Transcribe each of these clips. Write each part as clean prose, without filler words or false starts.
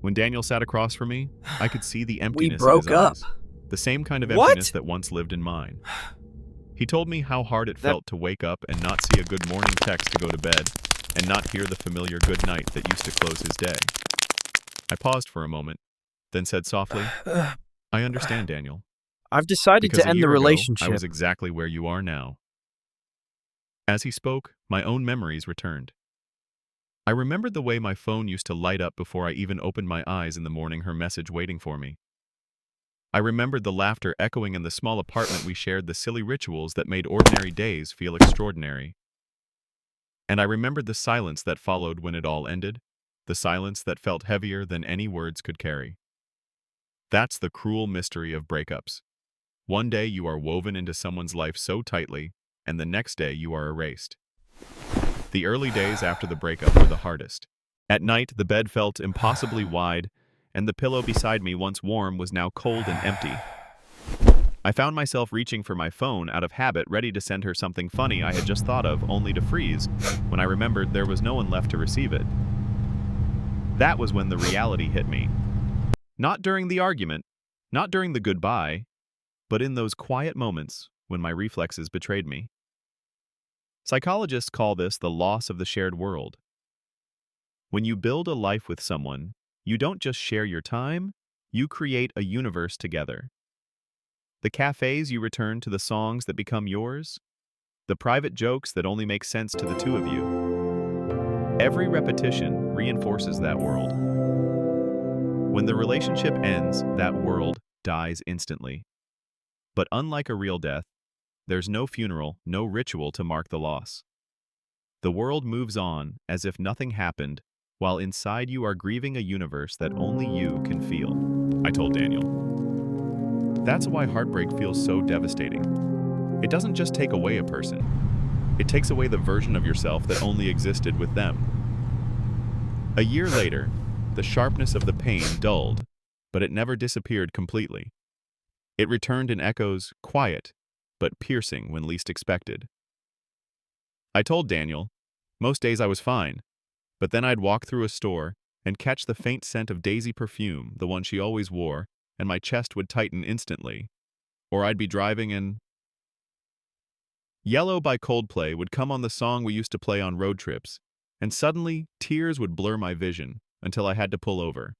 When Daniel sat across from me, I could see the We emptiness in his broke up. eyes. The same kind of What? emptiness that once lived in mine. He told me how hard it felt to wake up and not see a good morning text to go to bed, and not hear the familiar good night that used to close his day. I paused for a moment, then said softly, I understand, Daniel. I've decided Because to a end the year ago, relationship. I was exactly where you are now. As he spoke, my own memories returned. I remembered the way my phone used to light up before I even opened my eyes in the morning, her message waiting for me. I remembered the laughter echoing in the small apartment we shared, the silly rituals that made ordinary days feel extraordinary. And I remembered the silence that followed when it all ended, the silence that felt heavier than any words could carry. That's the cruel mystery of breakups. One day you are woven into someone's life so tightly, and the next day you are erased. The early days after the breakup were the hardest. At night, the bed felt impossibly wide, and the pillow beside me, once warm, was now cold and empty. I found myself reaching for my phone out of habit, ready to send her something funny I had just thought of, only to freeze when I remembered there was no one left to receive it. That was when the reality hit me. Not during the argument, not during the goodbye, but in those quiet moments when my reflexes betrayed me. Psychologists call this the loss of the shared world. When you build a life with someone, you don't just share your time, you create a universe together. The cafes you return to, the songs that become yours, the private jokes that only make sense to the two of you. Every repetition reinforces that world. When the relationship ends, that world dies instantly. But unlike a real death, there's no funeral, no ritual to mark the loss. The world moves on as if nothing happened, while inside you are grieving a universe that only you can feel, I told Daniel. That's why heartbreak feels so devastating. It doesn't just take away a person. It takes away the version of yourself that only existed with them. A year later, the sharpness of the pain dulled, but it never disappeared completely. It returned in echoes, quiet, but piercing when least expected. I told Daniel, most days I was fine, but then I'd walk through a store and catch the faint scent of Daisy perfume, the one she always wore, and my chest would tighten instantly. Or I'd be driving and Yellow by Coldplay would come on, the song we used to play on road trips, and suddenly tears would blur my vision until I had to pull over.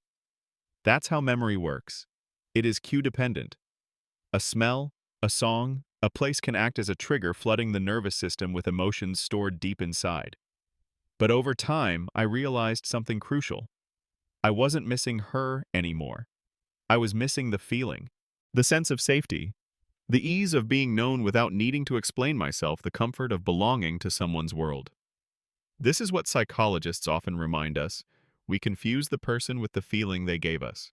That's how memory works. It is cue-dependent. A smell, a song, a place can act as a trigger, flooding the nervous system with emotions stored deep inside. But over time, I realized something crucial. I wasn't missing her anymore. I was missing the feeling, the sense of safety, the ease of being known without needing to explain myself, the comfort of belonging to someone's world. This is what psychologists often remind us. We confuse the person with the feeling they gave us.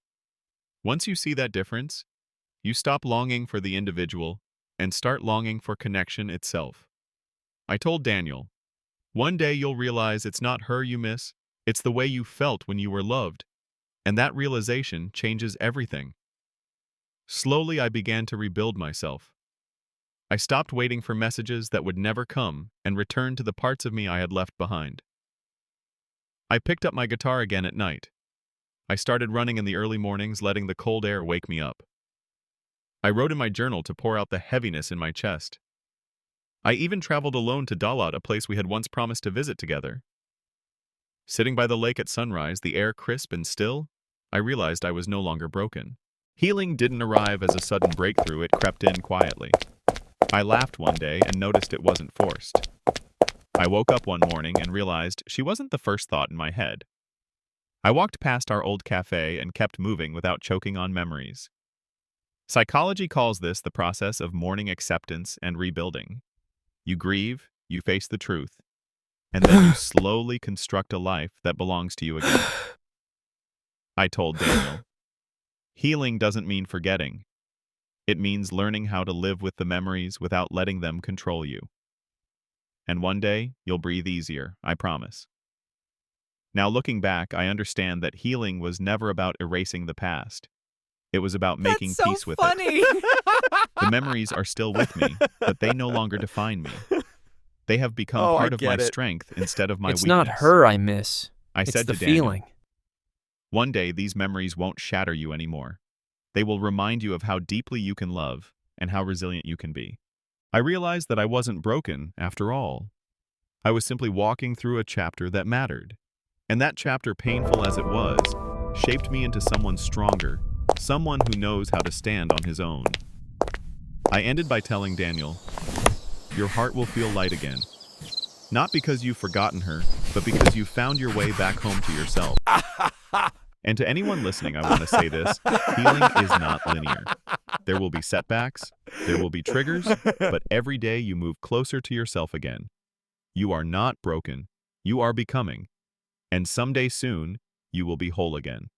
Once you see that difference, you stop longing for the individual and start longing for connection itself. I told Daniel, one day you'll realize it's not her you miss, it's the way you felt when you were loved, and that realization changes everything. Slowly, I began to rebuild myself. I stopped waiting for messages that would never come and returned to the parts of me I had left behind. I picked up my guitar again at night. I started running in the early mornings, letting the cold air wake me up. I wrote in my journal to pour out the heaviness in my chest. I even traveled alone to Dalat, a place we had once promised to visit together. Sitting by the lake at sunrise, the air crisp and still, I realized I was no longer broken. Healing didn't arrive as a sudden breakthrough, it crept in quietly. I laughed one day and noticed it wasn't forced. I woke up one morning and realized she wasn't the first thought in my head. I walked past our old cafe and kept moving without choking on memories. Psychology calls this the process of mourning, acceptance, and rebuilding. You grieve, you face the truth, and then you slowly construct a life that belongs to you again. I told Daniel, healing doesn't mean forgetting. It means learning how to live with the memories without letting them control you. And one day, you'll breathe easier, I promise. Now looking back, I understand that healing was never about erasing the past. It was about making peace with it. The memories are still with me, but they no longer define me. They have become part of my strength instead of my weakness. It's not her I miss. I It's said the to Daniel, feeling. One day, these memories won't shatter you anymore. They will remind you of how deeply you can love and how resilient you can be. I realized that I wasn't broken, after all. I was simply walking through a chapter that mattered. And that chapter, painful as it was, shaped me into someone stronger, someone who knows how to stand on his own. I ended by telling Daniel, "Your heart will feel light again. Not because you've forgotten her, but because you've found your way back home to yourself." And to anyone listening, I want to say this: healing is not linear. There will be setbacks, there will be triggers, but every day you move closer to yourself again. You are not broken, you are becoming. And someday soon, you will be whole again.